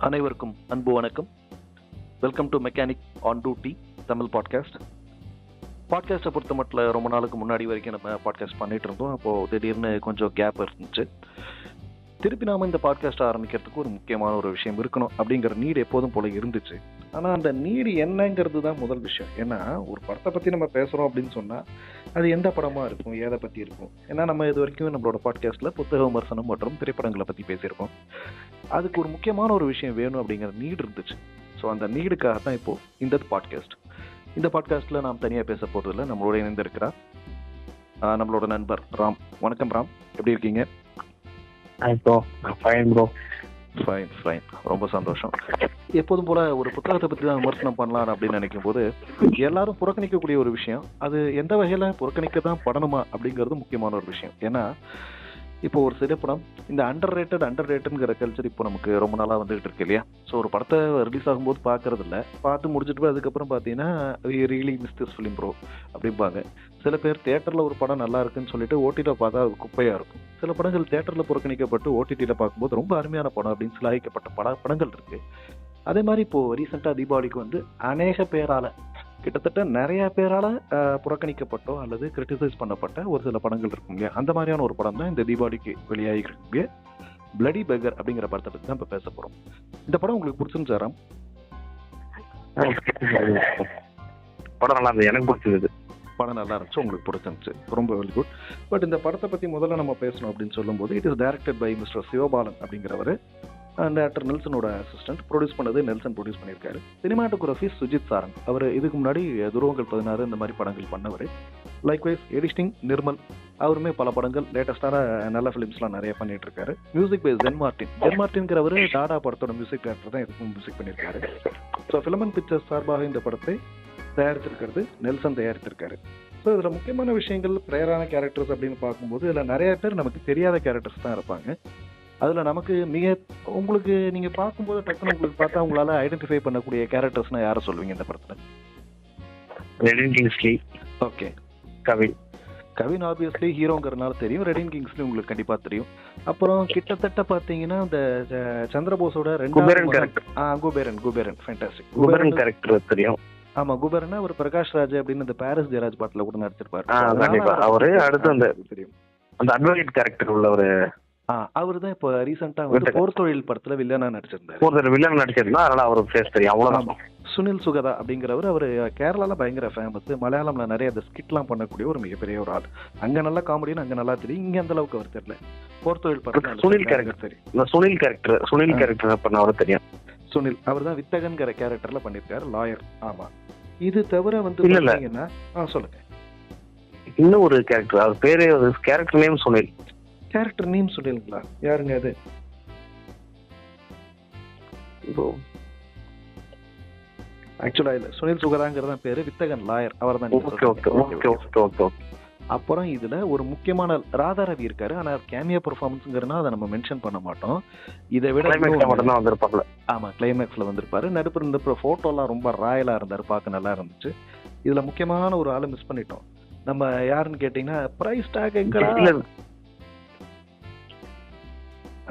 அனைவருக்கும் அன்பு வணக்கம். Welcome to mechanic on duty Tamil podcast. பாட்காஸ்ட்டை பொறுத்த மட்டும் ரொம்ப நாளுக்கு முன்னாடி வரைக்கும் நம்ம பாட்காஸ்ட் பண்ணிட்டு இருந்தோம். அப்போது திடீர்னு கொஞ்சம் கேப் இருந்துச்சு. திருப்பி நாம் இந்த பாட்காஸ்ட் ஆரம்பிக்கிறதுக்கு ஒரு முக்கியமான ஒரு விஷயம் இருக்கணும் அப்படிங்கிற நீடு எப்போதும் போல இருந்துச்சு. ஆனால் அந்த நீடு என்னங்கிறது தான் முதல் விஷயம். ஏன்னா ஒரு படத்தை பற்றி நம்ம பேசுகிறோம் அப்படின்னு சொன்னால் அது எந்த படமாக இருக்கும், எதை பற்றி இருக்கும். ஏன்னா நம்ம இது வரைக்கும் நம்மளோட பாட்காஸ்ட்டில் புத்தக விமர்சனம் மற்றும் திரைப்படங்களை பற்றி பேசியிருக்கோம். அதுக்கு ஒரு முக்கியமான ஒரு விஷயம் வேணும் அப்படிங்கிற நீடு இருந்துச்சு. ஸோ அந்த நீடுக்காக தான் இப்போது இந்த பாட்காஸ்ட். இந்த பாட்காஸ்ட்டில் நாம் தனியாக பேச போகிறதில்ல, நம்மளோட இணைந்திருக்கிறார் நம்மளோட நண்பர் ராம். வணக்கம் ராம், எப்படி இருக்கீங்க? ஃபைன், ரொம்ப சந்தோஷம். எப்போதும் போல ஒரு புத்தகத்தை பற்றி தான் விமர்சனம் பண்ணலாம் அப்படின்னு நினைக்கும் போது எல்லாரும் புறக்கணிக்கக்கூடிய ஒரு விஷயம், அது எந்த வகையில் புறக்கணிக்க தான் படணுமா அப்படிங்கிறது முக்கியமான ஒரு விஷயம். ஏன்னா இப்போ ஒரு திரைப்படம் இந்த அண்டர் ரேட்டட்ங்கிற கல்ச்சர் இப்போ நமக்கு ரொம்ப நாளாக வந்துகிட்டு இருக்கு இல்லையா? ஸோ ஒரு படத்தை ரிலீஸ் ஆகும்போது பார்க்கறது இல்லை, பார்த்து முடிச்சுட்டு அதுக்கப்புறம் பார்த்தீங்கன்னா really miss this film bro அப்படிம்பாங்க. சில பேர் தேட்டரில் ஒரு படம் நல்லா இருக்குன்னு சொல்லிட்டு ஓடிடியில் பார்த்தா அது குப்பையாக இருக்கும். சில படங்கள் தேட்டரில் புறக்கணிக்கப்பட்டு ஓடிடியில் பார்க்கும்போது ரொம்ப அருமையான படம் அப்படின்னு சிலாகிக்கப்பட்ட படங்கள் இருக்குது. அதே மாதிரி இப்போது ரீசெண்டாக தீபாவளிக்கு வந்து அநேக பேரால், கிட்டத்தட்ட நிறைய பேரால் புறக்கணிக்கப்பட்டோ அல்லது கிரிட்டிசைஸ் பண்ணப்பட்ட ஒரு சில படங்கள் இருக்கும் இல்லையா? அந்த மாதிரியான ஒரு படம் தான் இந்த தீபாவளிக்கு வெளியாகிருக்கக்கூடிய பிளடி பெக்கர் அப்படிங்கிற படத்தை பற்றி தான் இப்போ பேச போகிறோம். இந்த படம் உங்களுக்கு பிடிச்சிருந்துச்சா ராம்? படம் நல்லா இருந்தது, எனக்கு பிடிச்சது. படம் நல்லா இருந்துச்சு, உங்களுக்கு பிடிச்சிருந்துச்சு, ரொம்ப வெரி குட். பட் இந்த படத்தை பற்றி முதல்ல நம்ம பேசணும் அப்படின்னு சொல்லும்போது, it is directed by mister Sivabalan அப்படிங்கிறவர். அந்த ஆக்டர் நெல்சனோட அசிஸ்டன்ட். ப்ரொடியூஸ் பண்ணது நெல்சன் ப்ரொடியூஸ் பண்ணியிருக்காரு. சினிமாட்டோகிராஃபி சுஜித் சாரங். அவர் இதுக்கு முன்னாடி துருவங்கள் 16 இந்த மாதிரி படங்கள் பண்ணவர். Likewise editing Nirmal. அவருமே பல படங்கள் லேட்டஸ்டான நல்ல ஃபிலிம்ஸ்லாம் நிறைய பண்ணிட்டு இருக்காரு. மியூசிக் பை ஜென் மார்டின்ங்கிறவர் டாடா படத்தோட மியூசிக் டேரக்டர் தான் இதுக்கும் மியூசிக் பண்ணியிருக்காரு. ஸோ ஃபிலமன் பிக்சர்ஸ் சார்பாக இந்த படத்தை தயாரித்திருக்கிறது நெல்சன் தயாரித்திருக்காரு. ஸோ இதில் முக்கியமான விஷயங்கள் பிரேரான கேரக்டர்ஸ் அப்படின்னு பார்க்கும்போது இதில் நிறைய பேர் நமக்கு தெரியாத கேரக்டர்ஸ் தான் இருப்பாங்க. அதில் நமக்கு உங்களுக்கு நீங்கள் பார்க்கும்போது டக்குன்னு உங்களுக்கு பார்த்தா உங்களால் ஐடென்டிஃபை பண்ணக்கூடிய கேரக்டர்ஸ்னால் யாரை சொல்லுவீங்க இந்த படத்தில்? ரெடின் கிங்ஸ்லி. ஓகே. கவின் ஆப்வியஸ்லி ஹீரோங்கிறதுனால தெரியும். ரெடின் கிங்ஸ்லி உங்களுக்கு கண்டிப்பாக தெரியும். அப்புறம் கிட்டத்தட்ட பார்த்தீங்கன்னா இந்த சந்திரபோஸோட குபேரன் ஃபேண்டாஸ்டிக். குபேரன் கேரக்டர் தெரியும். ஆமாம், குபேரனா ஒரு பிரகாஷ் ராஜ் அப்படின்னு இந்த பாரிஸ் ஜெயராஜ் பாட்டில் கூட நடிச்சிருப்பாரு. அவரு அடுத்து அந்த தெரியும் அந்த அட்வொகேட் கேரக்டர் உள்ள ஒரு அவர் தான் இப்போ ரீசெண்டாக வந்து போர் தொழில் படத்தில் வில்லனா நடிச்சிருந்தாரு. அதனால அவருக்கு ஃபேஸ் தெரியும், அவ்வளோதான். சுனில் சுகதா அப்படிங்கிறவர், அவர் கேரளாவில் பயங்கர ஃபேமஸ். மலையாளம்ல நிறைய அந்த ஸ்கிட்லாம் பண்ணக்கூடிய ஒரு மிகப்பெரிய ஒரு ஆள். அங்கே நல்லா காமெடின்னு அங்கே நல்லா தெரியும், இங்கே அந்த அளவுக்கு அவர் தெரியல. போர் தொழில் படத்தில் சுனில் கேரக்டர் பண்ணவர் தெரியும். சுனில் அவர் தான் வித்தகன்கிற கேரக்டர்ல பண்ணியிருக்காரு, லாயர். ஆமாம். இது தவிர வந்து பார்த்தீங்கன்னா சொல்லுங்க. இன்னும் ஒரு கேரக்டர், அவர் பேரே character name Sunil. Character name சொல்லிருங்களா? யாருங்க அது? ஆக்சுவலா இல்ல, சுனில் சுகதாங்கிறதா பேரு, வித்தகன் லாயர் அவர் தான். அப்புறம் இதுல ஒரு முக்கியமான ராதா ரவி இருக்காரு. ஆனா கேமியா பெர்ஃபார்மன்ஸ்ங்கிறனா அதை நம்ம மென்ஷன் பண்ண மாட்டோம். இதை விட ஆமா, கிளைமேக்ஸ்ல வந்திருப்பாரு. நடுப்புற இந்த போட்டோலாம் ரொம்ப ராயலா இருந்தாரு, பார்க்க நல்லா இருந்துச்சு. இதுல முக்கியமான ஒரு ஆளை மிஸ் பண்ணிட்டோம். நம்ம யாருன்னு கேட்டீங்கன்னா பிரைஸ் டாக் எங்கடா?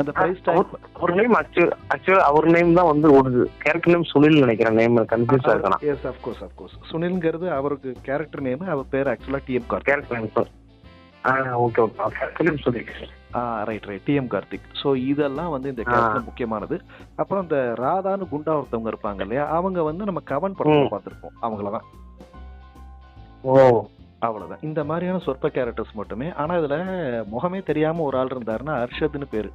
அந்த பிரைஸ் டாக் ஒரு நேம் ஆக்சுவலா அவர் நேம் தான் வந்து ஒரு கேரக்டர் நேம் சுனில் நினைக்கிறேன். நேம் கன்ஃபியூஸ் ஆகலாம். எஸ், ஆஃப் கோர்ஸ் சுனில்ங்கிறது அவருக்கு கேரக்டர் நேம். அவர் பேர் ஆக்சுவலா TM Karthik. Character name okay Sunil. Right TM Karthik. So இதெல்லாம் வந்து இந்த கேரக்டர் முக்கியமானது. அப்புறம் இந்த ராதான்னு குண்டா ஒருத்தவங்க இருப்பாங்க இல்லையா? அவங்க வந்து நம்ம கவன் படத்தில் பார்த்துருப்போம், அவங்களதான். அவ்வளோதான். இந்த மாதிரியான சொற்ப கேரக்டர்ஸ் மட்டுமே. ஆனால் இதில் முகமே தெரியாமல் ஒரு ஆள் இருந்தாருன்னா அர்ஷத்னு பேர்.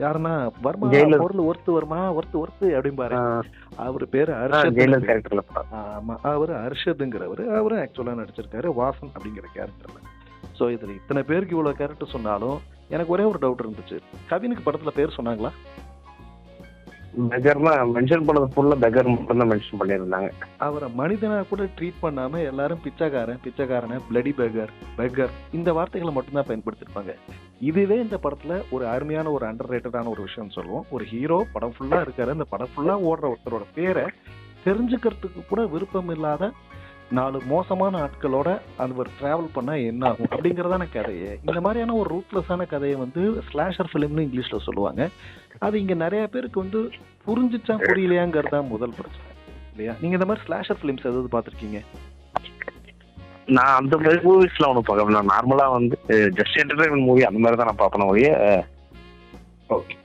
யாருன்னா வர்மா பொருள் ஒர்த்து அப்படிம்பாரு. அவரு பேர் அர்ஷத். ஆமா, அவரு அர்ஷத்ங்கிறவர். அவரு ஆக்சுவலா நடிச்சிருக்காரு வாசன் அப்படிங்கிற கேரக்டர்ல. ஸோ இதுல இத்தனை பேருக்கு இவ்வளவு கேரக்டர் சொன்னாலும் எனக்கு ஒரே ஒரு டவுட் இருந்துச்சு. கவினுக்கு படத்துல பேர் சொன்னாங்களா? மென்ஷன் பண்ணது ஃபுல்லா பெக்கர் மட்டும் தான் மென்ஷன் பண்ணியிருந்தாங்க. அவரை மனிதனா கூட ட்ரீட் பண்ணாம எல்லாரும் பிச்சைக்காரன், பிளடி பெக்கர் இந்த வார்த்தைகளை மட்டும்தான் பயன்படுத்திருப்பாங்க. இதுவே இந்த படத்துல ஒரு அருமையான ஒரு அண்டர் ரேட்டடான ஒரு விஷயம் சொல்லுவோம். ஒரு ஹீரோ படம் ஃபுல்லா இருக்காரு, அந்த படம் ஃபுல்லா ஓடுற ஒருத்தரோட பேரை தெரிஞ்சுக்கிறதுக்கு கூட விருப்பம் இல்லாத 4 மோசமான ஆட்களோட அவர் டிராவல் பண்ணா என்ன ஆகும் அப்படிங்கறதான கதையே. இந்த மாதிரியான ஒரு ரூத்லெஸ்ஸான கதையை வந்து ஸ்லாஷர் ஃபிலிம்னு இங்கிலீஷ்ல சொல்லுவாங்க. அது இங்க நிறைய பேருக்கு வந்து புரிஞ்சுச்சா புரியலையாங்கிறது தான் முதல் பிரச்சனை இல்லையா? நீங்க இந்த மாதிரி ஸ்லாஷர் ஃபிலிம்ஸ் எதாவது பார்த்துருக்கீங்க? நான் அந்த மாதிரி மூவிஸ்லாம் ஒன்றும் பார்க்கல. நான் நார்மலா வந்து ஜஸ்ட் என்டர்டைன்மெண்ட் மூவி அந்த மாதிரி தான் நான் பார்ப்பேன் ஒழிய. Okay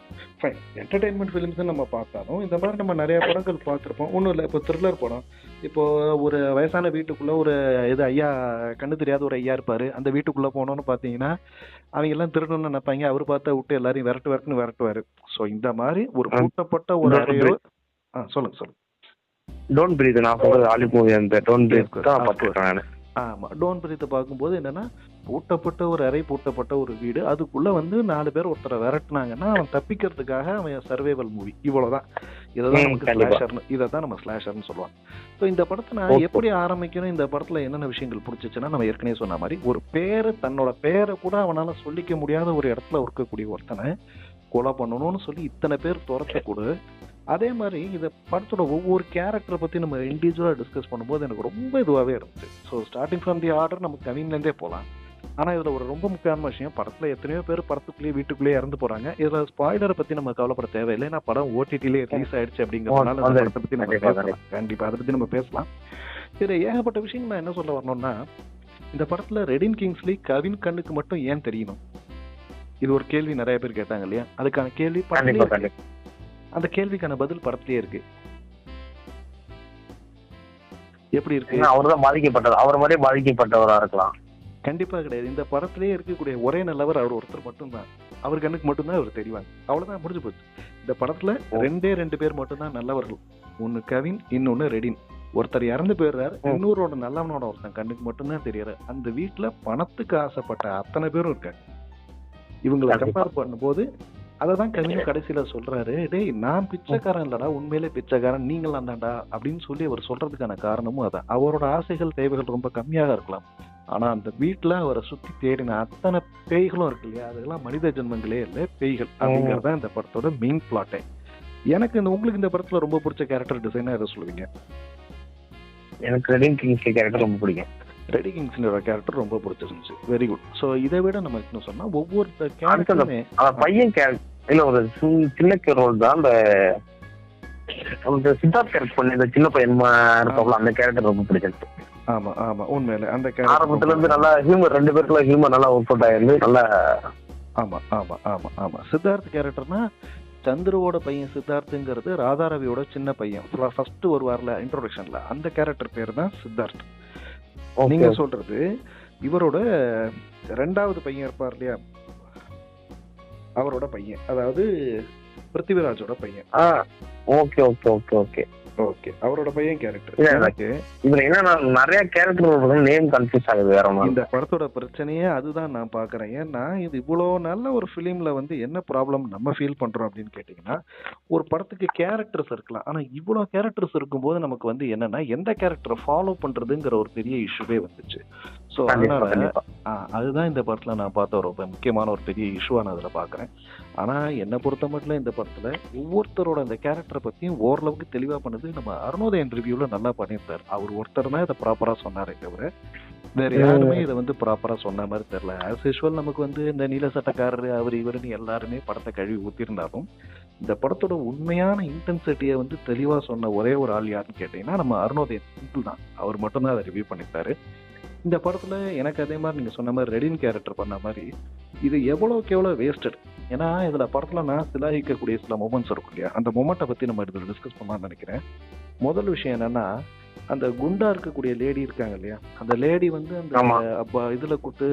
fine. என்டர்டெயின்மெண்ட் ஃபிலிம்ஸ் நம்ம பார்த்தாலும் இந்த மாதிரி நம்ம நிறைய படங்கள் பார்த்துருப்போம். ஒன்றும் இல்லை, இப்போ த்ரில்லர் படம். இப்போ ஒரு வயசான வீட்டுக்குள்ள ஒரு இது ஐயா, கண்ணு தெரியாத ஒரு ஐயா இருப்பாரு. அந்த வீட்டுக்குள்ள போனோம்னு பார்த்தீங்கன்னா அவங்க எல்லாம் திருடணும்னு நினைப்பாங்க. அவர் பார்த்தா விட்டு எல்லாரையும் விரட்டுன்னு விரட்டுவாரு. ஸோ இந்த மாதிரி ஒரு பூட்டப்பட்ட ஒரு அறையோ. சொல்லுங்க. டோன்ட் பிரீத், நான் சொல்றது ஹாலிவுட் மூவி. அந்த டோன்ட் பிரீத் தான் பார்த்துருக்கேன் நான். ஆமாம், டோன்ட் பிரீத்தை பார்க்கும்போது என்னன்னா, பூட்டப்பட்ட ஒரு அறை, பூட்டப்பட்ட ஒரு வீடு, அதுக்குள்ள வந்து 4 பேர் ஒருத்தரை விரட்டுனாங்கன்னா அவன் தப்பிக்கிறதுக்காக அவன் சர்வைவல் மூவி. இவ்வளவுதான். இதைதான் நமக்கு ஸ்லாஷர்னு, இதைதான் நம்ம ஸ்லாஷர்னு சொல்லுவாங்க. ஸோ இந்த படத்தை நான் எப்படி ஆரம்பிக்கணும், இந்த படத்துல என்னென்ன விஷயங்கள் பிடிச்சிச்சுன்னா, நம்ம ஏற்கனவே சொன்ன மாதிரி ஒரு பேரை, தன்னோட பேரை கூட அவனால சொல்லிக்க முடியாத ஒரு இடத்துல இருக்கக்கூடிய ஒருத்தனை கொலை பண்ணணும்னு சொல்லி இத்தனை பேர் துரத்தக்கூட. அதே மாதிரி இந்த படத்தோட ஒவ்வொரு கேரக்டரை பற்றி நம்ம இண்டிவிஜுவலாக டிஸ்கஸ் பண்ணும்போது எனக்கு ரொம்ப இதுவாகவே இருந்துச்சு. So starting from the order நம்ம கவின்லேருந்தே போகலாம். ஆனால் இதில் ஒரு ரொம்ப முக்கியமான விஷயம், படத்தில் எத்தனையோ பேர் படத்துக்குள்ளேயே வீட்டுக்குள்ளேயே இறந்து போகிறாங்க. இதில் ஸ்பாய்லரை பற்றி நம்ம கவலைப்பட தேவையில்லை. ஏன்னா படம் ஓடிடிலே ரிலீஸ் ஆயிடுச்சு அப்படிங்கிறதுனால அந்த படத்தை பற்றி நம்ம பேசலாம். கண்டிப்பாக அதை பற்றி நம்ம பேசலாம். இதில் ஏகப்பட்ட விஷயங்கள் நான் என்ன சொல்ல வரணும்னா, இந்த படத்தில் ரெடின் கிங்ஸ்லி கவின் கண்ணுக்கு மட்டும் ஏன் தெரியணும்? இது ஒரு கேள்வி நிறைய பேர் கேட்டாங்க இல்லையா? அதுக்கான கேள்வி படத்திலே, அந்த கேள்விக்கான பதில் படத்திலேயே இருக்கு. எப்படி இருக்கு? அவர்தான் பாதிக்கப்பட்டவர், அவர் மாதிரியே பாதிக்கப்பட்டவரா இருக்கலாம். கண்டிப்பா கிடையாது. இந்த படத்திலேயே இருக்கக்கூடிய ஒரே நல்லவர் அவர் ஒருத்தர் மட்டும்தான். அவர் கண்ணுக்கு மட்டும்தான் அவர் தெரிவாங்க. அவ்வளவுதான், முடிஞ்சு போச்சு. இந்த படத்துல 2 பேர் மட்டும்தான் நல்லவர்கள். ஒன்னு கவின், இன்னொன்னு ரெடின். ஒருத்தர் இறந்து போயிடுறாரு, இன்னொருவோட நல்லவனோட ஒருத்தன் கண்ணுக்கு மட்டும்தான் தெரியறாரு. அந்த வீட்டுல பணத்துக்கு ஆசைப்பட்ட அத்தனை பேரும் இருக்காங்க. இவங்களை கம்பேர் பண்ணும்போது அததான் கவின் கடைசியில சொல்றாரு, டேய் நான் பிச்சைக்காரன் இல்லடா, உண்மையிலே பிச்சைக்காரன் நீங்களாம் தான்டா அப்படின்னு சொல்லி அவர் சொல்றதுக்கான காரணமும் அதான். அவரோட ஆசைகள் தேவைகள் ரொம்ப கம்மியாக இருக்கலாம், ஆனா அந்த வீட்டுல அவரை சுத்தி தேடின அத்தனை பேய்களும் இருக்கு இல்லையா, அதெல்லாம் மனித ஜென்மங்களே இல்லை, பேய்கள் அப்படிங்கறதான் இந்த படத்தோட மெயின் பிளாட்டே. எனக்கு உங்களுக்கு இந்த படத்துல ரொம்ப பிடிச்ச கேரக்டர் டிசைனா எதை சொல்லுவீங்க? எனக்கு ரெடின் கிங்ஸ்லி கேரக்டர் ரொம்ப பிடிக்கும். ரெடி கிங்ஸ்லோட கேரக்டர் ரொம்ப பிடிச்சிருந்துச்சு. Very good. ஸோ இதை விட நம்ம இன்னும் சொன்னா ஒவ்வொரு கேரக்டருமே பையன் கேரக்டர் இல்ல, ஒரு சின்ன ரோல் தான். அந்த சித்தார்த் கேரக்டர் பண்ணி இந்த சின்ன பையன் இருப்பாங்களா, அந்த கேரக்டர் ரொம்ப பிடிச்சிருச்சு. ஆமா ஆமா, உண்மையில அந்த ஆரம்பத்துல இருந்து நல்லா ஹியூமர், 2 பேருக்குள்ள ஹியூமர் நல்லா ஒர்க் அவுட் ஆயிருந்து நல்லா. ஆமா ஆமா ஆமா ஆமா. சித்தார்த் கேரக்டர்னா சந்துருவோட பையன் சித்தார்த்துங்கிறது ராதாரவியோட சின்ன பையன். ஃபர்ஸ்ட் வருவார்ல இன்ட்ரோடக்ஷன்ல, அந்த கேரக்டர் பேர் தான் சித்தார்த். நீங்க சொல்றது இவரோட 2வது பையன் இருப்பார் இல்லையா, அவரோட பையன், அதாவது பிருத்திவிராஜோட பையன். Okay okay okay okay okay, அவரோட பையன் கேரக்டர். இதுல என்ன நிறைய கேரக்டர் நேம் கன்ஃபியூஸ் ஆகுது. வேற இந்த படத்தோட பிரச்சனையே அதுதான் நான் பாக்குறேன். ஏன்னா இது இவ்வளவு நல்ல ஒரு பிலிம்ல வந்து என்ன ப்ராப்ளம் நம்ம ஃபீல் பண்றோம் அப்படின்னு கேட்டீங்கன்னா, ஒரு படத்துக்கு கேரக்டர்ஸ் இருக்கலாம், ஆனா இவ்வளவு கேரக்டர்ஸ் இருக்கும்போது நமக்கு வந்து என்னன்னா எந்த கேரக்டரை ஃபாலோ பண்றதுங்கிற ஒரு பெரிய இஷ்யூவே வந்துச்சு. ஸோ அதனால அதுதான் இந்த படத்துல நான் பார்த்த ஒரு முக்கியமான ஒரு பெரிய இஷ்யூவா நான் அதுல பாக்குறேன். ஆனா என்னை பொறுத்த மட்டும் இந்த படத்துல ஒவ்வொருத்தரோட அந்த கேரக்டரை பத்தியும் ஓரளவுக்கு தெளிவா பண்ணது நம்ம அருணோதயன் ரிவ்யூல நல்லா பண்ணியிருந்தார். அவர் ஒருத்தர் தான் இதை ப்ராப்பரா சொன்னாரே தவிர வேற யாருமே இதை வந்து ப்ராப்பரா சொன்ன மாதிரி தெரியல. ஆஸ் யூஷுவல் நமக்கு வந்து இந்த நீல சட்டக்காரரு அவர் இவருன்னு எல்லாருமே படத்தை கழுவி ஊத்திருந்தாலும் இந்த படத்தோட உண்மையான இன்டென்சிட்டியை வந்து தெளிவா சொன்ன ஒரே ஒரு ஆள் யாருன்னு கேட்டீங்கன்னா நம்ம அருணோதயன் சிம்பிள் தான். அவர் மட்டும்தான் அதை ரிவ்யூ பண்ணிட்டாரு. இந்த படத்துல எனக்கு அதே மாதிரி நீங்க சொன்ன மாதிரி ரெடின் கேரக்டர் பண்ண மாதிரி இது எவ்வளவுக்கு எவ்வளவு வேஸ்டட். ஏன்னா இதுல படத்துல நான் சிலாகிக்கக்கூடிய சில மொமெண்ட்ஸ் இருக்கும் இல்லையா, அந்த மொமெண்ட்டை பத்தி நம்ம இதுல டிஸ்கஸ் பண்ணலாம்னு நினைக்கிறேன். முதல் விஷயம் என்னன்னா, அந்த குண்டா இருக்கக்கூடிய லேடி இருக்காங்க இல்லையா, அந்த லேடி வந்து அந்த இதுல குத்து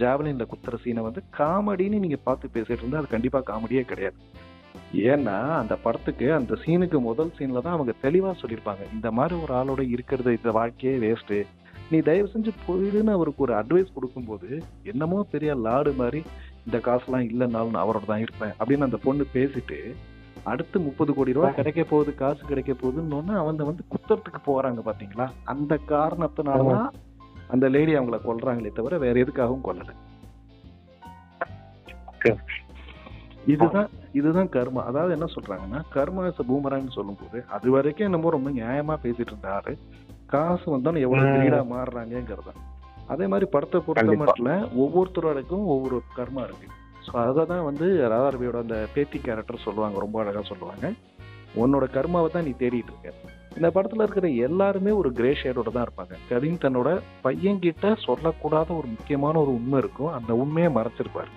ஜாவலின்ல குத்துற சீனை வந்து காமெடின்னு நீங்க பார்த்து பேசிட்டு இருந்தா அது கண்டிப்பா காமெடியே கிடையாது. ஏன்னா அந்த படத்துக்கு அந்த சீனுக்கு முதல் சீன்ல தான் அவங்க தெளிவா சொல்லியிருப்பாங்க, இந்த மாதிரி ஒரு ஆளோட இருக்கிறது இந்த வாழ்க்கையே வேஸ்ட், நீ தயவு செஞ்சு போயிடுன்னு அவருக்கு ஒரு அட்வைஸ் கொடுக்கும்போது என்னமோ பெரிய லாடு மாதிரி இந்த காசுலாம் இல்லைன்னாலும் நான் அவரோட தான் இருப்பேன் அப்படின்னு அந்த பொண்ணு பேசிட்டு அடுத்து 30 கோடி ரூபாய் கிடைக்க போகுது, காசு கிடைக்க போகுதுன்னு அவங்க வந்து குத்துறதுக்கு போறாங்க பாத்தீங்களா. அந்த காரணத்தினாலதான் அந்த லேடி அவங்கள கொல்றாங்களே தவிர வேற எதுக்காகவும் கொல்லல. இதுதான் கர்மா. அதாவது என்ன சொல்றாங்கன்னா, கர்மா இஸ் பூமரான்னு சொல்லும் போது அது வரைக்கும் என்னமோ ரொம்ப நியாயமா பேசிட்டு இருந்தாரு. காசு வந்தாலும் எவ்வளவு கிரீடா மாறுறாங்கிறது. அதே மாதிரி படத்தை பொறுத்த மட்டும் ஒவ்வொருத்தரோடக்கும் ஒவ்வொரு கர்மா இருக்கு. ஸோ அதை தான் வந்து ராதாரவியோட அந்த பேத்தி கேரக்டர் சொல்லுவாங்க, ரொம்ப அழகா சொல்லுவாங்க. உன்னோட கர்மாவை தான் நீ தேடிட்டு இருக்க. இந்த படத்துல இருக்கிற எல்லாருமே ஒரு கிரே ஷேடோட தான் இருப்பாங்க. கவின் தன்னோட பையன்கிட்ட சொல்லக்கூடாத ஒரு முக்கியமான ஒரு உண்மை இருக்கும், அந்த உண்மையை மறைச்சிருப்பாரு.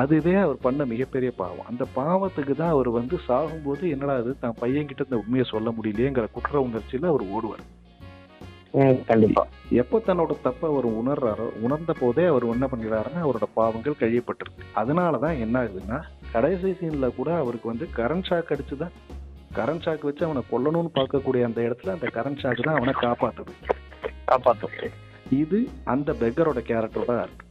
அதுவே அவர் பண்ண மிகப்பெரிய பாவம். அந்த பாவத்துக்கு தான் அவர் வந்து சாகும்போது என்னடா அது தான் பையன்கிட்ட இந்த உண்மையை சொல்ல முடியலையேங்கிற குற்ற உணர்ச்சியில அவர் ஓடுவார். கண்டிப்பா. எப்போ தன்னோட தப்ப அவர் உணர்றாரோ, உணர்ந்த போதே அவர் என்ன பண்ணிடுறாருன்னா அவரோட பாவங்கள் கழியப்பட்டிருக்கு. அதனாலதான் என்ன ஆகுதுன்னா கடைசி சீன்ல கூட அவருக்கு வந்து கரண்ட் ஷாக் அடிச்சுதான், கரண்ட் ஷாக் வச்சு அவனை கொல்லணும்னு பார்க்கக்கூடிய அந்த இடத்துல அந்த கரண்ட் ஷாக் தான் அவனை காப்பாத்துது. இது அந்த பெக்கரோட கேரக்டர் தான் இருக்கு.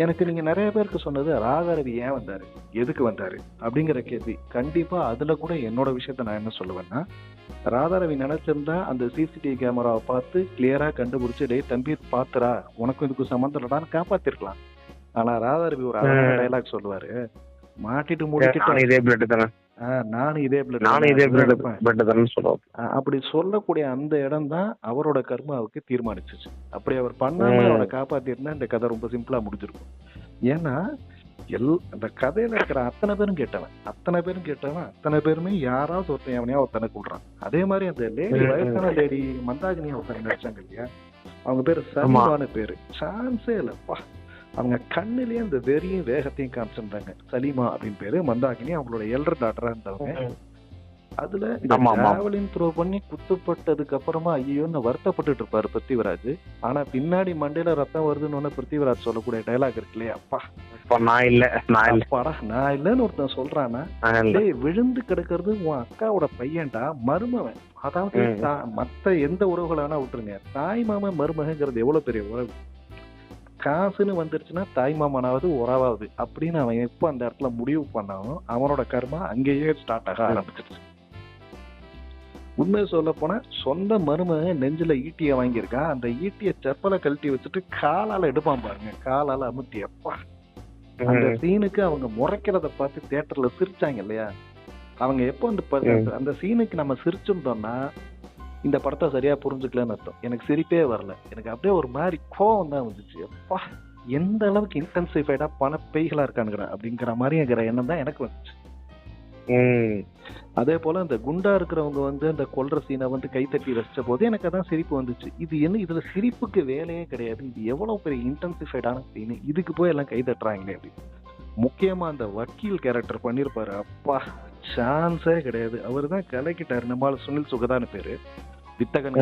எனக்கு நீங்க நிறைய பேருக்கு சொன்னது ராதாரவி ஏன் வந்தாரு, எதுக்கு வந்தாரு அப்படிங்கிற கேள்வி. கண்டிப்பா அதுல கூட என்னோட விஷயத்த நான் என்ன சொல்லுவேன்னா, ராதாரவி நினைச்சிருந்தா அந்த சிசிடிவி கேமராவை பார்த்து கிளியரா கண்டுபிடிச்சு டே தம்பி பாத்துரா உனக்கும் இதுக்கு சம்மந்தம் இல்லடான்னு காப்பாத்திருக்கலாம். ஆனா ராதாரவி ஒரு அழகான டைலாக் சொல்லுவாரு, மாட்டிட்டு முடிக்கிட்டு நானும் இதே பிளட் சொல்லுவோம். அப்படி சொல்லக்கூடிய அந்த இடம் தான் அவரோட கர்மாவுக்கு தீர்மானிச்சிச்சு. அப்படி அவர் பண்ணாம அவரை காப்பாத்திருந்தா இந்த கதை ரொம்ப சிம்பிளா முடிஞ்சிருக்கும். ஏன்னா அந்த கதையில இருக்கிற அத்தனை பேரும் கேட்டவன் அத்தனை பேருமே யாராவது ஒருத்தன் எவனையா ஒருத்தனை கூடுறான். அதே மாதிரி அந்த லேடி வயசான லேடி மந்தாகினி ஒருத்தன் நடிச்சாங்க இல்லையா, அவங்க பேரு சலீமான்னு பேரு. சான்ஸே இல்லப்பா, அவங்க கண்ணுலயே அந்த வெறியும் வேகத்தையும் காமிச்சிருந்தாங்க. சலீமா அப்படின்னு பேரு, மந்தாகினி அவங்களோட எல்டர் டாட்டரா இருந்தவங்க. அதுல டிராவலிங் த்ரோ பண்ணி குத்துப்பட்டதுக்கு அப்புறமா ஐயோன்னு வருத்தப்பட்டு இருப்பாரு பிருத்திவிராஜ். ஆனா பின்னாடி மண்டையில ரத்தம் வருதுன்னு பிருத்திவிராஜ் சொல்லக்கூடிய டைலாக் இருக்கு இல்லையா, அப்பா நான் இல்லன்னு ஒருத்தன் சொல்றானா, விழுந்து கிடக்கிறது உன் அக்காவோட பையன்டா, மருமவன். அதாவது மத்த எந்த உறவுகளானா விட்டுருங்க, தாய் மாமா மருமகங்கிறது எவ்வளவு பெரிய உறவு. காசுன்னு வந்துருச்சுன்னா தாய் மாமனாவது உறவாவது அப்படின்னு அவன் எப்போ அந்த இடத்துல முடிவு பண்ணாலும் அவனோட கர்மா அங்கேயே ஸ்டார்ட் ஆக ஆரம்பிச்சிருச்சு. உண்மையை சொல்ல போனா சொந்த மருமக நெஞ்சில ஈட்டிய வாங்கியிருக்கான், அந்த ஈட்டிய செப்பலை கழட்டி வச்சுட்டு காலால எடுப்பான் பாருங்க, காலால அமுத்தி. அப்பா அந்த சீனுக்கு அவங்க முறைக்கிறத பார்த்து தியேட்டர்ல சிரிச்சாங்க இல்லையா. அவங்க எப்போ அந்த சீனுக்கு நம்ம சிரிச்சிருந்தோம்னா இந்த படத்தை சரியா புரிஞ்சுக்கலன்னு அர்த்தம். எனக்கு சிரிப்பே வரல, எனக்கு அப்படியே ஒரு மாதிரி கோவம் தான் வந்துச்சு. அப்பா எந்த அளவுக்கு இன்டென்சிஃபைடா பண பெய்களா இருக்கானுங்கிற அப்படிங்கிற மாதிரி இருக்கிற எண்ணம் தான் எனக்கு வந்துச்சு. அதே போல அந்த குண்டா இருக்கிறவங்க வந்து அந்த கொல்ற சீனை வந்து கைத்தட்டி ரசிச்ச போது எனக்கு அதான் சிரிப்பு வந்துச்சு. இது என்ன, இதுல சிரிப்புக்கு வேலையே கிடையாது, இது எவ்வளவு பெரிய இன்டென்சிஃபைடான சீனு, இதுக்கு போய் எல்லாம் கை தட்டுறாங்களே அப்படி. முக்கியமா அந்த வக்கீல் கேரக்டர் பண்ணிருப்பாரு, அப்பா சான்ஸே கிடையாது. அவரு தான் கலக்கிட்டாரு. நம்மளால சுனில் சுகதான பேரு, வித்தகன்.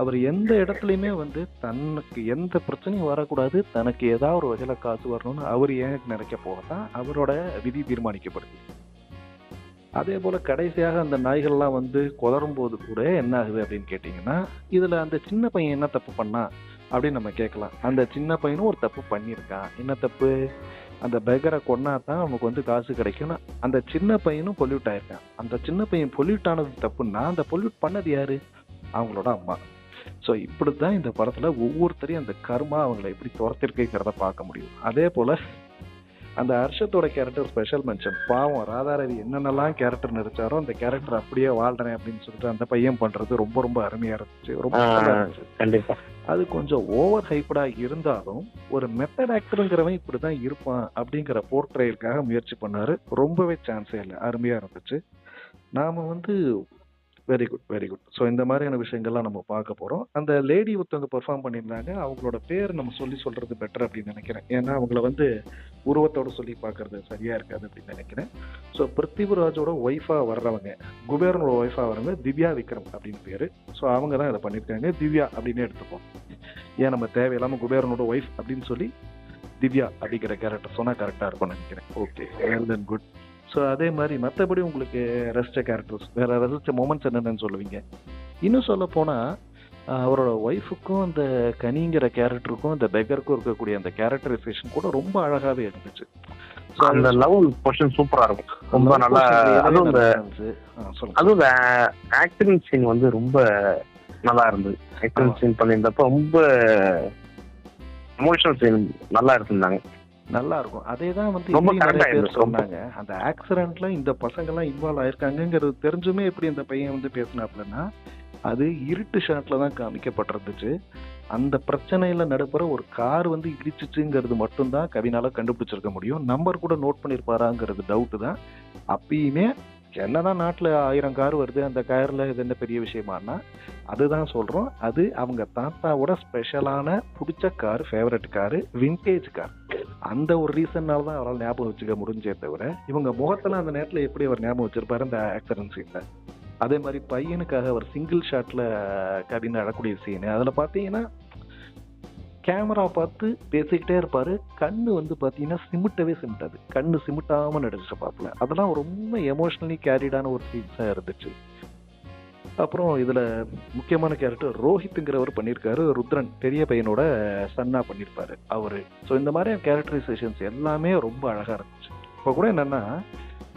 அவர் எந்த இடத்துலயுமே வந்து தனக்கு எந்த பிரச்சனையும் வரக்கூடாது, தனக்கு ஏதாவது ஒரு வகையில காசு வரணும்னு அவர் ஏன் நினைக்க போகத்தான் அவரோட விதி தீர்மானிக்கப்படுது. அதே போல கடைசியாக அந்த நாய்கள்லாம் வந்து கொதரும் போது கூட என்ன ஆகுது அப்படின்னு கேட்டீங்கன்னா, இதுல அந்த சின்ன பையன் என்ன தப்பு பண்ணா அப்படின்னு நம்ம கேட்கலாம். அந்த சின்ன பையனும் ஒரு தப்பு பண்ணியிருக்கான். என்ன தப்பு? அந்த பெகரை கொன்னா தான் அவனுக்கு வந்து காசு கிடைக்கும்னு அந்த சின்ன பையனும் பொல்யூட் ஆயிருக்கான். அந்த சின்ன பையன் பொல்யூட் ஆனது தப்புன்னா அந்த பொல்யூட் பண்ணது யாரு? அவங்களோட அம்மா. ஸோ இப்படிதான் இந்த படத்துல ஒவ்வொருத்தரையும் அந்த கர்மா அவங்களை எப்படி துரத்திருக்கிறத பார்க்க முடியும். அதே போல அந்த ஹர்ஷத்தோட கேரக்டர் ஸ்பெஷல் மென்ஷன். பாவம் ராதாரவி என்னென்னலாம் கேரக்டர் நடிச்சாரோ அந்த கேரக்டர் அப்படியே வாழ்றேன் அப்படின்னு சொல்லிட்டு அந்த பையன் பண்றது ரொம்ப ரொம்ப அருமையா இருந்துச்சு, ரொம்ப இருந்துச்சு. கண்டிப்பா அது கொஞ்சம் ஓவர் ஹைப்படா இருந்தாலும் ஒரு மெத்தட் ஆக்டருங்கிறவன் இப்படிதான் இருப்பான் அப்படிங்கிற போர்ட்ரேலுக்காக முயற்சி பண்ணாரு. ரொம்பவே சான்ஸே இல்லை, அருமையா இருந்துச்சு. நாம வந்து very good very good. So இந்த மாதிரியான விஷயங்கள்லாம் நம்ம பார்க்க போகிறோம். அந்த லேடி ஒருத்தவங்க பெர்ஃபார்ம் பண்ணியிருந்தாங்க, அவங்களோட பேர் நம்ம சொல்றது பெட்டர் அப்படின்னு நினைக்கிறேன். ஏன்னா அவங்கள வந்து உருவத்தோடு சொல்லி பார்க்கறது சரியா இருக்காது அப்படின்னு நினைக்கிறேன். ஸோ பிருத்திவிராஜோட ஒய்ஃபாக வர்றவங்க, குபேரனோட ஒய்ஃபாக வர்றவங்க திவ்யா விக்ரம் அப்படின்னு பேர். ஸோ அவங்க தான் இதை பண்ணியிருக்காங்க. திவ்யா அப்படின்னே எடுத்துப்போம். ஏன் நம்ம தேவையில்லாமல் குபேரனோட ஒய்ஃப் அப்படின்னு சொல்லி திவ்யா அப்படிங்கிற கேரக்டர் சொன்னால் கரெக்டாக இருக்கும்னு நினைக்கிறேன். Okay, well and good. So அதே மாதிரி மற்றபடி உங்களுக்கு ரசித்த கேரக்டர்ஸ், வேற ரசித்த மொமெண்ட்ஸ் என்னென்னு சொல்லுவீங்க? இன்னும் சொல்ல போனால் அவரோட ஒய்ஃபுக்கும் அந்த கனிங்கிற கேரக்டருக்கும் அந்த பெக்கருக்கும் இருக்கக்கூடிய அந்த கேரக்டரைசேஷன் கூட ரொம்ப அழகாகவே இருந்துச்சு. அந்த லவ் போர்ஷன் சூப்பரா இருக்கும், ரொம்ப நல்லா. அதுவும் ஆக்டிங் சீன் வந்து ரொம்ப நல்லா இருந்தது. ஆக்டிங் சீன் பண்ணியிருந்தப்ப ரொம்ப எமோஷனல் சீன் நல்லா இருந்தாங்க, நல்லா இருக்கும். அதே தான் வந்து நிறைய பேர் சொன்னாங்க. அந்த ஆக்சிடென்ட்ல இந்த பசங்க எல்லாம் இன்வால்வ் ஆயிருக்காங்கிறது தெரிஞ்சுமே எப்படி அந்த பையன் வந்து பேசினாப்லன்னா, அது இருட்டு ஷாட்ல தான் காமிக்கப்பட்டிருந்துச்சு. அந்த பிரச்சனையில நடுப்புற ஒரு கார் வந்து இடிச்சிச்சுங்கிறது மட்டும்தான் கவினால கண்டுபிடிச்சிருக்க முடியும். நம்பர் கூட நோட் பண்ணியிருப்பாராங்கிறது டவுட்டு தான். அப்பயுமே என்னதான் நாட்டுல 1000 கார் வருது, அந்த கார்ல இது என்ன பெரிய விஷயமானா, அதுதான் சொல்றோம். அது அவங்க தாத்தாவோட ஸ்பெஷலான புடிச்ச car, favourite car, vintage car. அந்த ஒரு ரீசன்னால தான் அவரால் ஞாபகம் வச்சுக்க முடிஞ்சே தவிர, இவங்க முகத்தெல்லாம் அந்த நேரத்துல எப்படி அவர் ஞாபகம் வச்சிருப்பாரு அந்த ஆக்சிடென்ட் சீன்ல. அதே மாதிரி பையனுக்காக அவர் சிங்கிள் ஷாட்ல கவின் அழக்கூடிய சீனு. அதுல பாத்தீங்கன்னா கேமரா பார்த்து பேசிக்கிட்டே இருப்பாரு. கண்ணு வந்து பாத்தீங்கன்னா சிமிட்டவே சிமிட்டாது. கண்ணு சிமிட்டாம நடிச்சிருப்பாப்புல. அதெல்லாம் ரொம்ப எமோஷனலி கேரிடான ஒரு சீன்ஸா இருந்துச்சு. அப்புறம் இதுல முக்கியமான கேரக்டர் ரோஹித்ங்கிறவர் பண்ணியிருக்காரு. ருத்ரன் பெரிய பையனோட சன்னா பண்ணியிருப்பாரு அவரு. ஸோ இந்த மாதிரியான கேரக்டரைசேஷன்ஸ் எல்லாமே ரொம்ப அழகா இருந்துச்சு. இப்போ கூட என்னன்னா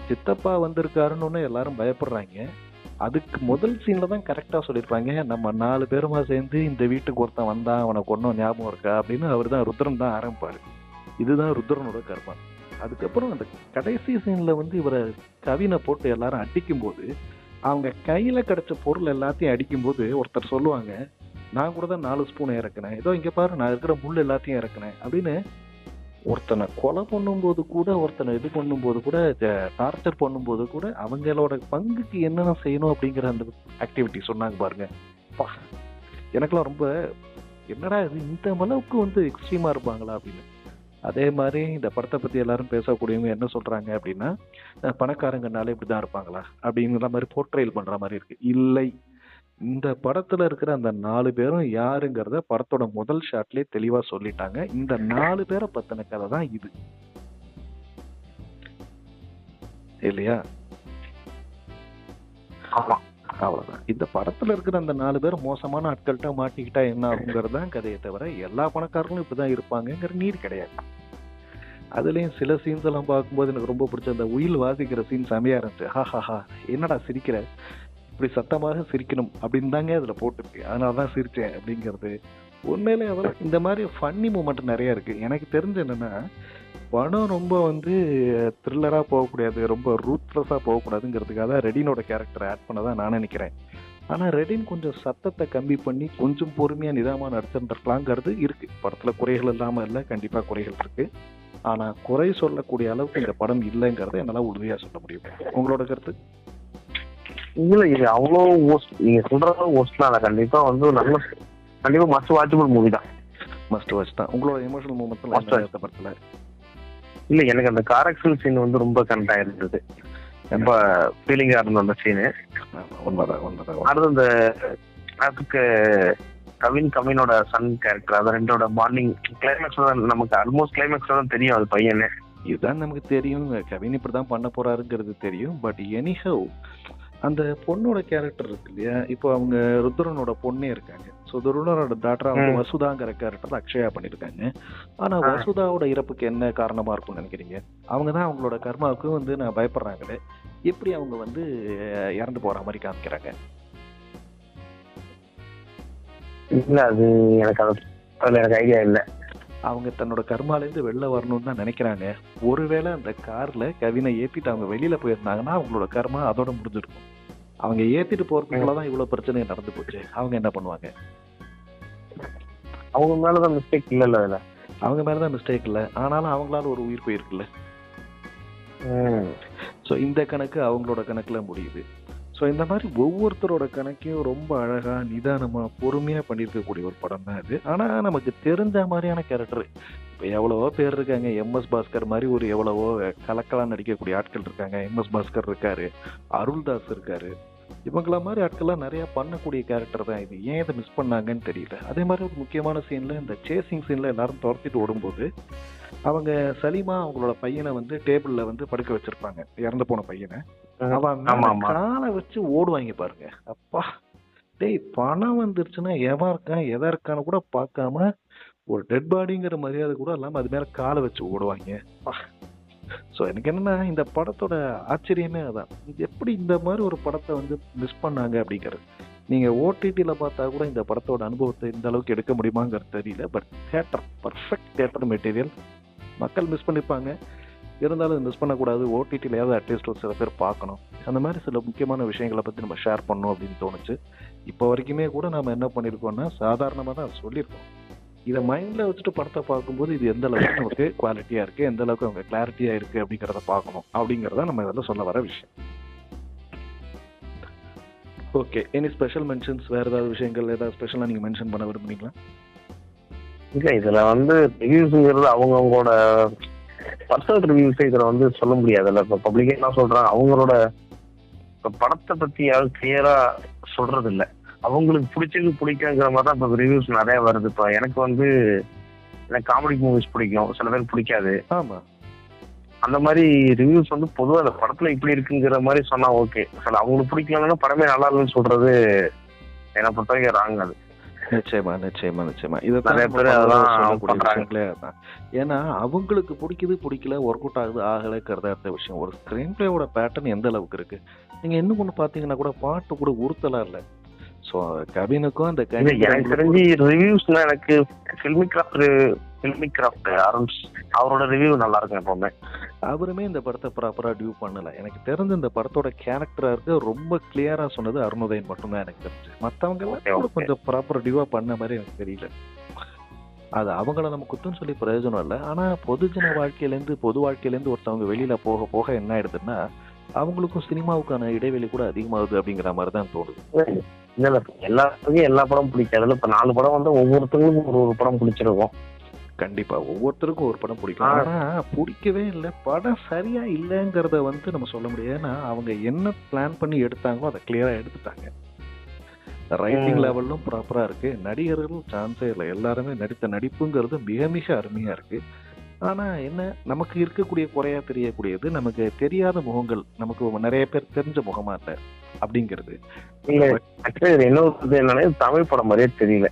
சித்தப்பா வந்திருக்காருன்னு எல்லாரும் பயப்படுறாங்க. அதுக்கு முதல் சீன்ல தான் கரெக்டா சொல்லியிருப்பாங்க. நம்ம 4 பேருமா சேர்ந்து இந்த வீட்டுக்கு ஒருத்தன் வந்தான், அவனுக்கு ஒன்றும் ஞாபகம் இருக்கா அப்படின்னு அவர் தான் ருத்ரன் தான் ஆரம்பிப்பாரு. இதுதான் ருத்ரனோட கர்மா. அதுக்கப்புறம் அந்த கடைசி சீன்ல வந்து இவரை கவினை போட்டு எல்லாரும் அடிக்கும் போது, அவங்க கையில கிடைச்ச பொருள் எல்லாத்தையும் அடிக்கும்போது ஒருத்தர் சொல்லுவாங்க, நான் கூட தான் 4 ஸ்பூன் இறக்குனேன், ஏதோ இங்க பாரு நான் இருக்கிற முள் எல்லாத்தையும் இறக்குனேன் அப்படின்னு. ஒருத்தனை கொலை பண்ணும்போது கூட, ஒருத்தனை இது பண்ணும்போது கூட, டார்ச்சர் பண்ணும்போது கூட அவங்களோட பங்குக்கு என்னென்ன செய்யணும் அப்படிங்கிற அந்த ஆக்டிவிட்டி சொன்னாங்க பாருங்க. பா, எனக்கெல்லாம் ரொம்ப என்னடா இது இந்த அளவுக்கு வந்து எக்ஸ்ட்ரீமா இருப்பாங்களா அப்படின்னு. அதே மாதிரி இந்த படத்தை பத்தி எல்லாரும் பேசக்கூடியவங்க என்ன சொல்றாங்க அப்படின்னா, பணக்காரங்கனால இப்படிதான் இருப்பாங்களா அப்படிங்கிற மாதிரி போர்ட்ரேல் பண்ற மாதிரி இருக்கு. இல்லை, இந்த படத்துல இருக்கிற அந்த 4 பேரும் யாருங்கிறத படத்தோட முதல் ஷாட்லயே தெளிவா சொல்லிட்டாங்க. இந்த 4 பேரை பத்தின கதை தான் இது, இல்லையா? ஆமா, அவ்வளவுதான். இந்த படத்துல இருக்கிற அந்த 4 பேர் மோசமான ஆட்கள்கிட்ட மாட்டிக்கிட்டா என்ன ஆகுங்கிறது தான் கதையை தவிர எல்லா பணக்காரர்களும் இப்படிதான் இருப்பாங்கிற நீர் கிடையாது. அதுலயும் சில சீன்ஸ் எல்லாம் பார்க்கும்போது எனக்கு ரொம்ப பிடிச்ச அந்த உயில் வாசிக்கிற சீன் செமையா இருந்துச்சு. ஹா என்னடா சிரிக்கிற, இப்படி சத்தமாக சிரிக்கணும் அப்படின்னு தாங்க அதுல போட்டுருக்கு, அதனாலதான் சிரிச்சேன் அப்படிங்கிறது. உண்மையிலே அதெல்லாம் இந்த மாதிரி ஃபன்னி மூமெண்ட் நிறைய இருக்கு. எனக்கு தெரிஞ்ச என்னன்னா, படம் ரொம்ப வந்து த்ரில்லரா போகக்கூடாது, ரொம்ப ரூத்லெஸ்ஸா போகக்கூடாதுங்கிறதுக்காக ரெடினோட கேரக்டர் ஆட் பண்ணதான் நான் நினைக்கிறேன். ஆனா ரெடின் கொஞ்சம் சத்தத்தை கம்மி பண்ணி கொஞ்சம் பொறுமையா நிதானமா நடிச்சிருந்திருக்கலாங்கிறது இருக்கு. படத்துல குறைகள் இல்லாம இல்ல, கண்டிப்பா குறைகள் இருக்கு. ஆனா குறை சொல்லக்கூடிய அளவுக்கு இந்த படம் இல்லைங்கிறத என்னால உறுதியா சொல்ல முடியும். உங்களோட கருத்து? இல்ல இது அவ்வளோ worst. நீங்க சொல்றது worstலாம் இல்ல. கண்டிப்பா வந்து நல்ல, கண்டிப்பா மஸ்ட் வாட்சபிள் மூவி தான். மஸ்ட் வாட்ச் தான். உங்களோட எமோஷனல் மூமெண்ட்ல படத்துல? இல்ல, எனக்கு அந்த கார் ஆக்சிடென்ட் சீன் வந்து ரொம்ப கனெக்ட் ஆயிருந்தது. ரொம்ப ஃபீலிங்கா இருந்த அந்த சீனு. உண்மைதான். அடுத்து அந்த அதுக்கு கவினோட சன் கேரக்டர், அது ரெண்டோட பாண்டிங் கிளைமேக்ஸ் நமக்கு ஆல்மோஸ்ட் கிளைமேக்ஸ் தான் தெரியும். அது பையனே இதுதான் நமக்கு தெரியும், கவின் இப்படிதான் பண்ண போறாருங்கிறது தெரியும். பட் எனிஹவ் அந்த பொண்ணோட கேரக்டர் இருக்கு இல்லையா, இப்போ அவங்க ருத்ரனோட பொண்ணே இருக்காங்க. ஸோ ருத்ரனோட டாக்டரா வந்து வசுதாங்கிற கேரக்டர் அக்ஷயா பண்ணியிருக்காங்க. ஆனா வசுதாவோட இறப்புக்கு என்ன காரணமா இருக்கும்னு நினைக்கிறீங்க? அவங்க தான் அவங்களோட கர்மாவுக்கு வந்து நான் பயப்படுறாங்களே, எப்படி அவங்க வந்து இறந்து போற மாதிரி காமிக்கிறாங்க? இல்ல, அது எனக்கு ஐடியா இல்ல. அவங்க தன்னோட கர்மாலேருந்து வெளில வரணும்னு தான் நினைக்கிறாங்க. ஒருவேளை அந்த கார்ல கவினை ஏத்திட்டு அவங்க வெளியில போயிருந்தாங்கன்னா அவங்களோட கர்மா அதோட முடிஞ்சிருக்கும். அவங்க ஏத்திட்டு போறதுக்குள்ளதான் இவ்வளவு பிரச்சனை நடந்து போச்சு. அவங்க என்ன பண்ணுவாங்க? அவங்க மேலதான் மிஸ்டேக் இல்ல. அதுல அவங்க மேலதான் மிஸ்டேக் இல்ல, ஆனாலும் அவங்களால ஒரு உயிர் போயிருக்குல்ல. ஸோ இந்த கணக்கு அவங்களோட கணக்குல முடியுது. ஸோ இந்த மாதிரி ஒவ்வொருத்தரோட கணக்கையும் ரொம்ப அழகா நிதானமா பொறுமையா பண்ணியிருக்கக்கூடிய ஒரு படம் தான் இது. ஆனா நமக்கு தெரிஞ்ச மாதிரியான கேரக்டர் இப்போ எவ்வளவோ பேர் இருக்காங்க. எம்எஸ் பாஸ்கர் மாதிரி ஒரு எவ்வளவோ கலக்கலாம் நடிக்கக்கூடிய ஆட்கள் இருக்காங்க. எம்எஸ் பாஸ்கர் இருக்காரு, அருள்தாஸ் இருக்காரு. இவங்கள மாதிரி ஆட்கள்லாம் நிறைய பண்ணக்கூடிய கேரக்டர் தான் இது. ஏன் இதை மிஸ் பண்ணாங்கன்னு தெரியல. அதே மாதிரி ஒரு முக்கியமான சீன்ல, இந்த சேசிங் சீன்ல எல்லாரும் துரத்திட்டு ஓடும்போது அவங்க சலீமா அவங்களோட பையனை வந்து டேபிள்ல வந்து படுக்க வச்சிருப்பாங்க, இறந்து போன பையனை. அவன் காலை வச்சு ஓடுவாங்க பாருங்க. அப்பா டேய், பணம் வந்துருச்சுன்னா எவன் இருக்கான் எதா இருக்கான்னு கூட பார்க்காம ஒரு டெட் பாடிங்கிற மரியாதை கூட இல்லாம அது மேல காலை வச்சு ஓடுவாங்க. ஸோ எனக்கு என்னன்னா, இந்த படத்தோட ஆச்சரியமே அதான், எப்படி இந்த மாதிரி ஒரு படத்தை வந்து மிஸ் பண்ணாங்க அப்படிங்கிறது. நீங்க ஓடிடியில் பார்த்தா கூட இந்த படத்தோட அனுபவத்தை இந்த அளவுக்கு எடுக்க முடியுமாங்கிறது தெரியல. But theatre, perfect theatre material. மக்கள் மிஸ் பண்ணிப்பாங்க. இருந்தாலும் மிஸ் பண்ணக்கூடாது, ஓடிடிலையாவது அட்லீஸ்ட் ஒரு சில பேர் பார்க்கணும். அந்த மாதிரி சில முக்கியமான விஷயங்களை பற்றி நம்ம ஷேர் பண்ணணும் அப்படின்னு தோணுச்சு. இப்போ வரைக்குமே கூட நம்ம என்ன பண்ணியிருக்கோம்னா சாதாரணமாக தான் சொல்லியிருக்கோம். இதை மைண்டில் வச்சுட்டு படத்தை பார்க்கும்போது இது எந்த அளவுக்கு நமக்கு குவாலிட்டியாக இருக்குது, எந்த அளவுக்கு அவங்க கிளாரிட்டியாக இருக்குது அப்படிங்கிறத பார்க்கணும் அப்படிங்கிறத நம்ம இதில் சொல்ல வர விஷயம். ஓகே, எனி ஸ்பெஷல் மென்ஷன்ஸ், வேறு ஏதாவது விஷயங்கள் ஏதாவது ஸ்பெஷலாக நீங்கள் மென்ஷன் பண்ண விரும்புறீங்களா? இல்ல இதுல வந்து ரிவ்யூஸ்ங்கிறது அவங்கவுங்களோட பர்சனல் ரிவ்யூஸ் இதுல வந்து சொல்ல முடியாதுல்ல. இப்ப பப்ளிக்கா என்ன சொல்றாங்க, அவங்களோட இப்ப படத்தை பத்தி யாரும் கிளியரா சொல்றது இல்ல. அவங்களுக்கு பிடிச்சது பிடிக்குங்கிற மாதிரி தான் இப்ப ரிவ்யூஸ் நிறைய வருது. இப்ப எனக்கு வந்து எனக்கு காமெடி மூவிஸ் பிடிக்கும், சில பேருக்கு பிடிக்காது. ஆமாம், அந்த மாதிரி ரிவ்யூஸ் வந்து பொதுவாக அந்த படத்துல இப்படி இருக்குங்கிற மாதிரி சொன்னா ஓகே. சில அவங்களுக்கு பிடிக்கலன்னா படமே நல்லா இல்லைன்னு சொல்றது என்னை பொறுத்த வரைக்கும் ராங். அது நிச்சயமா நிச்சயமா நிச்சயமா இதை நிறைய பேர் அதெல்லாம் பண்றாங்க. அதுதான். ஏன்னா அவங்களுக்கு பிடிக்குது பிடிக்கல, ஒர்க் அவுட் ஆகுது ஆகலைங்கிறத அடுத்த விஷயம். ஒரு ஸ்க்ரீன் பிளேயோட பேட்டர்ன் எந்த அளவுக்கு இருக்கு, நீங்க இன்னும் ஒன்று பார்த்தீங்கன்னா கூட பாட்டு கூட உறுத்தலா இல்லை. ஸோ கவினுக்கும் அந்த எனக்கு தெரிஞ்சு ரிவ்யூஸ்னா எனக்கு ஃபில்மிகிராஃப்ட் அவரோட ரிவ்யூ நல்லா இருக்கும் எப்பவுமே. அவருமே இந்த படத்தை ப்ராப்பரா டியூ பண்ணல. எனக்கு தெரிஞ்ச இந்த படத்தோட கேரக்டராக ரொம்ப கிளியரா சொன்னது அருணுதயன் மட்டும்தான் எனக்கு தெரிஞ்சு. மற்றவங்க எல்லாம் கொஞ்சம் ப்ராப்பர் டியூவா பண்ண மாதிரி எனக்கு தெரியல. அது அவங்கள நம்ம குத்தம் சொல்லி பிரயோஜனம் இல்லை. ஆனா பொதுஜன வாழ்க்கையிலேருந்து பொது வாழ்க்கையிலேருந்து ஒருத்தவங்க வெளியில போக போக என்ன ஆயிடுதுன்னா அவங்களுக்கும் சினிமாவுக்கான இடைவெளி கூட அதிகமாகுது அப்படிங்கிற மாதிரி தான் தோணுது. இல்ல எல்லாத்துக்கும் எல்லா படம் பிடிக்காதுல்ல. இப்ப 4 படம் வந்து ஒவ்வொருத்தவங்களுக்கும் ஒரு படம் பிடிச்சிருக்கும். கண்டிப்பா ஒவ்வொருத்தருக்கும் ஒரு படம் பிடிக்கும். ஆனா பிடிக்கவே இல்லை, படம் சரியா இல்லைங்கிறத வந்து நம்ம சொல்ல முடியாது. ஏன்னா அவங்க என்ன பிளான் பண்ணி எடுத்தாங்களோ அதை கிளியரா எடுத்துட்டாங்க. ரைட்டிங் லெவலும் ப்ராப்பரா இருக்கு, நடிகர்களும் சான்ஸே இல்லை, எல்லாருமே நடித்த நடிப்புங்கிறது மிக மிக அருமையா இருக்கு. ஆனா என்ன, நமக்கு இருக்கக்கூடிய குறையா தெரியக்கூடியது நமக்கு தெரியாத முகங்கள், நமக்கு நிறைய பேர் தெரிஞ்ச முகமா இல்லை அப்படிங்கிறது. என்ன தமிழ் படம் மாதிரியே தெரியல,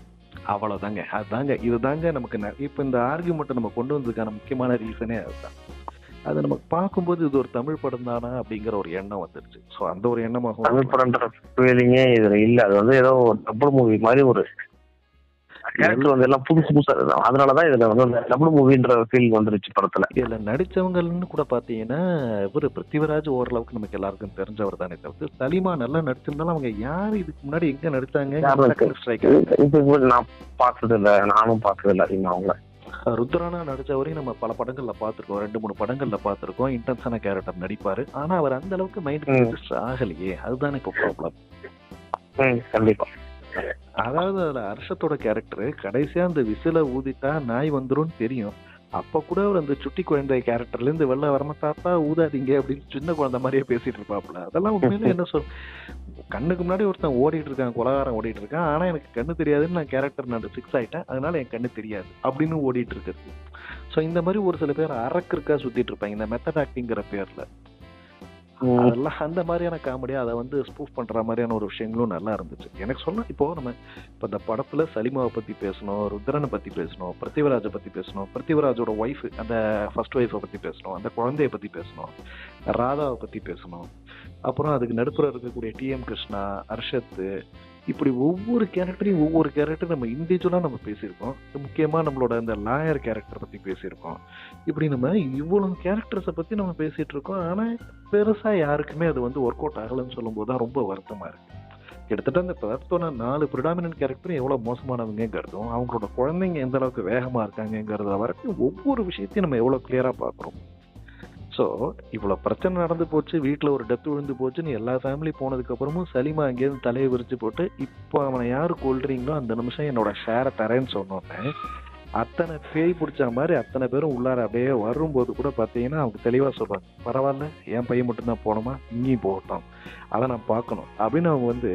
அவ்வளவுதாங்க. அதுதாங்க இதுதாங்க நமக்கு இப்ப இந்த ஆர்கியூமெண்ட் நம்ம கொண்டு வந்ததுக்கான முக்கியமான ரீசனே அதுதான். அது நமக்கு பார்க்கும்போது இது ஒரு தமிழ் படம் தானா அப்படிங்கிற ஒரு எண்ணம் வந்துருச்சு. ஸோ அந்த ஒரு எண்ணமாக தமிழ் படம்ன்ற ஃபீலிங்கே இதுல இல்ல. அது வந்து ஏதோ ஒரு டபுள் மூவி மாதிரி ஒரு கேரக்டர் வந்து எல்லாம் புதுசு புதுசா. அதனாலதான் இதுல வந்து டபுள் மூவின்ற ஃபீல் வந்துருச்சு படத்துல. இதுல நடிச்சவங்கன்னு கூட பாத்தீங்கன்னா இவரு பிருத்திவிராஜ் ஓரளவுக்கு நமக்கு எல்லாருக்கும் தெரிஞ்சவர் தானே தவிர்த்து, சலீமா நல்லா நடிச்சிருந்தாலும் அவங்க யாரு இதுக்கு முன்னாடி எங்க நடிச்சாங்க நான் பார்த்தது இல்ல, நானும் பார்த்தது இல்லை அதிகமா அவங்கள. ருத்ரானா நடிச்சவரையும் நம்ம பல படங்கள்ல பாத்துருக்கோம், 2-3 படங்கள்ல பாத்துருக்கோம். இன்டென்ஸான கேரக்டர் நடிப்பாரு. ஆனா அவர் அந்த அளவுக்கு மைண்ட் ரெஜிஸ்டர் ஆகலையே, அதுதானே இப்போ ப்ராப்ளம். கண்டிப்பா. அதாவது அதுல அர்ஷத்தோட கேரக்டர் கடைசியா அந்த விசில ஊதிட்டா நாய் வந்துரும் தெரியும். அப்ப கூட அவர் அந்த சுட்டி குழந்தை கேரக்டர்ல இருந்து வெளில வரமா, தாத்தா ஊதாதீங்க அப்படின்னு சின்ன குழந்தை மாதிரியே பேசிட்டு இருப்பாப்புல. அதெல்லாம் உண்மையில என்ன சொல், கண்ணுக்கு முன்னாடி ஒருத்தன் ஓடிட்டு இருக்கான், கொலகாரம் ஓடிட்டு இருக்கான், ஆனா எனக்கு கண்ணு தெரியாதுன்னு நான் கேரக்டர் நான் ஃபிக்ஸ் ஆயிட்டேன், அதனால என் கண்ணு தெரியாது அப்படின்னு ஓடிட்டு இருக்குது. ஸோ இந்த மாதிரி ஒரு சில பேர் அரக்கிருக்கா சுத்திட்டு இருப்பாங்க இந்த மெத்தட் ஆக்டிங்கிற பேர்ல. அதெல்லாம் அந்த மாதிரியான காமெடியா அதை வந்து ஸ்பூஃப் பண்ற மாதிரியான ஒரு விஷயங்களும் நல்லா இருந்துச்சு எனக்கு சொல்ல. இப்போ நம்ம இப்போ இந்த படத்துல சலிமாவை பத்தி பேசணும், ருத்ரனை பத்தி பேசணும், பிருத்திவிராஜை பத்தி பேசணும், பிருத்திவிராஜோட ஒய்ஃப் அந்த ஃபர்ஸ்ட் ஒய்ஃபை பத்தி பேசணும், அந்த குழந்தைய பத்தி பேசணும், ராதாவை பத்தி பேசணும், அப்புறம் அதுக்கு நடுப்புற இருக்கக்கூடிய டிஎம் கிருஷ்ணா, அர்ஷத்து, இப்படி ஒவ்வொரு கேரக்டரையும் நம்ம இண்டிவிஜுவலாக நம்ம பேசியிருக்கோம். முக்கியமாக நம்மளோட அந்த லாயர் கேரக்டர் பற்றி பேசியிருக்கோம். இப்படி நம்ம இவ்வளோ கேரக்டர்ஸை பற்றி நம்ம பேசிகிட்டு இருக்கோம். ஆனால் பெருசாக யாருக்குமே அது வந்து ஒர்க் அவுட் ஆகலைன்னு சொல்லும்போது தான் ரொம்ப வருத்தமாக இருக்குது. கிட்டத்தட்ட அந்த படத்தோட 4 ப்ரிடாமினன்ட் கேரக்டரும் எவ்வளோ மோசமானவங்கிறதும் அவங்களோட குழந்தைங்க எந்த அளவுக்கு வேகமாக இருக்காங்கிறத வரைக்கும் ஒவ்வொரு விஷயத்தையும் நம்ம எவ்வளோ கிளியராக பார்க்குறோம். ஸோ இவ்வளோ பிரச்சனை நடந்து போச்சு, வீட்டில் ஒரு டெத் விழுந்து போச்சுன்னு எல்லா ஃபேமிலி போனதுக்கப்புறமும் சலிமா அங்கேருந்து தலையை விரிச்சு போட்டு இப்போ அவனை யார் கொள்றீங்களோ அந்த நிமிஷம் என்னோட ஷேரை தரேன்னு சொன்னோன்னே அத்தனை பேய் பிடிச்ச மாதிரி அத்தனை பேரும் உள்ளார அப்படியே வரும்போது கூட பார்த்தீங்கன்னா அவங்க தெளிவாக சொல்கிறாங்க, பரவாயில்ல என் பையன் மட்டும்தான் போனோமா, இங்கேயும் போகட்டும், அதை நான் பார்க்கணும் அப்படின்னு அவங்க வந்து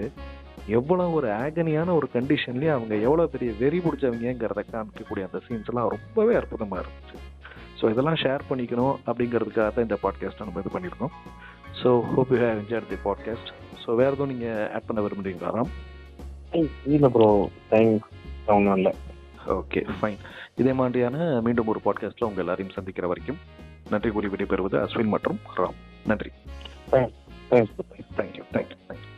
எவ்வளோ ஒரு ஆகனியான ஒரு கண்டிஷன்லேயே அவங்க எவ்வளோ பெரிய வெறி பிடிச்சவங்கிறத காமிக்கக்கூடிய அந்த சீன்ஸ்லாம் ரொம்பவே அற்புதமாக இருந்துச்சு. ஸோ இதெல்லாம் ஷேர் பண்ணிக்கணும் அப்படிங்கிறதுக்காக தான் இந்த பாட்காஸ்ட்டை நம்ம இது பண்ணியிருக்கோம். So hope you have enjoyed the podcast. So வேறு எதுவும் நீங்கள் ஆட் பண்ண விரும்புகிறீங்களா ராம்? இல்லை ப்ரோ, தேங்க்ஸ். ஒன்றும் இல்லை. Okay fine. இதே மாதிரியான மீண்டும் ஒரு பாட்காஸ்ட்டில் உங்கள் எல்லாரையும் சந்திக்கிற வரைக்கும் நன்றி கூறி விடைபெறுவது அஸ்வின் மற்றும் ராம். நன்றி. தேங்க்யூ. தேங்க்யூ.